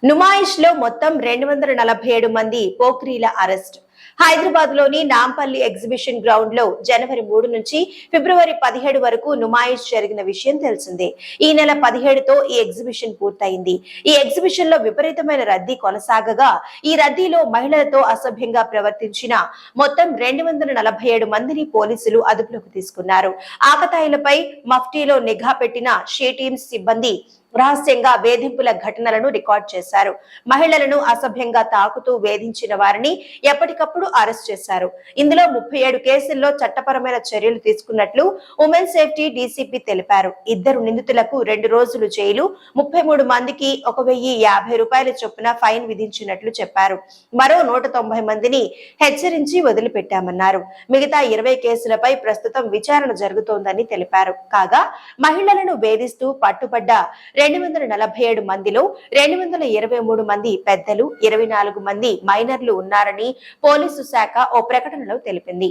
నుమాయిష్ లో మొత్తం 247 మంది పోఖ్రీల అరెస్ట్. హైదరాబాద్ లోని నాంపల్లి ఎగ్జిబిషన్ గ్రౌండ్ లో జనవరి 3 నుంచి ఫిబ్రవరి 17 వరకు నుమాయిష్ జరిగిన విషయం తెలిసిందే. ఈ నెల 17తో ఈ ఎగ్జిబిషన్ పూర్తయింది. ఈ ఎగ్జిబిషన్ లో విపరీతమైన రద్దీ కొనసాగగా ఈ రద్దీలో మహిళలతో అసభ్యంగా ప్రవర్తించిన మొత్తం 247 మందిని పోలీసులు అదుపులోకి తీసుకున్నారు. ఆకతాయిలపై మఫ్టీలో నిఘా పెట్టిన షీ టీమ్స్ సిబ్బంది రహస్యంగా వేధింపుల ఘటనలను రికార్డ్ చేశారు. మహిళలను అసభ్యంగా తాకుతూ వేధించిన వారిని ఎప్పటికప్పుడు అరెస్ట్ చేశారు. ఇందులో 37 కేసుల్లో చట్టపరమైన చర్యలు తీసుకున్నట్లు ఉమెన్ సేఫ్టీ డీసీపీ తెలిపారు. 2 నిందితులకు 2 రోజులు జైలు, 33 మందికి 1050 రూపాయల చొప్పున ఫైన్ విధించినట్లు చెప్పారు. మరో 190 మందిని హెచ్చరించి వదిలిపెట్టామన్నారు. మిగతా 20 కేసులపై ప్రస్తుతం విచారణ జరుగుతోందని తెలిపారు. కాగా మహిళలను వేధిస్తూ పట్టుబడ్డ 247 మందిలో 223 మంది పెద్దలు, 24 మంది మైనర్లు ఉన్నారని పోలీసు శాఖ ఓ ప్రకటనలో తెలిపింది.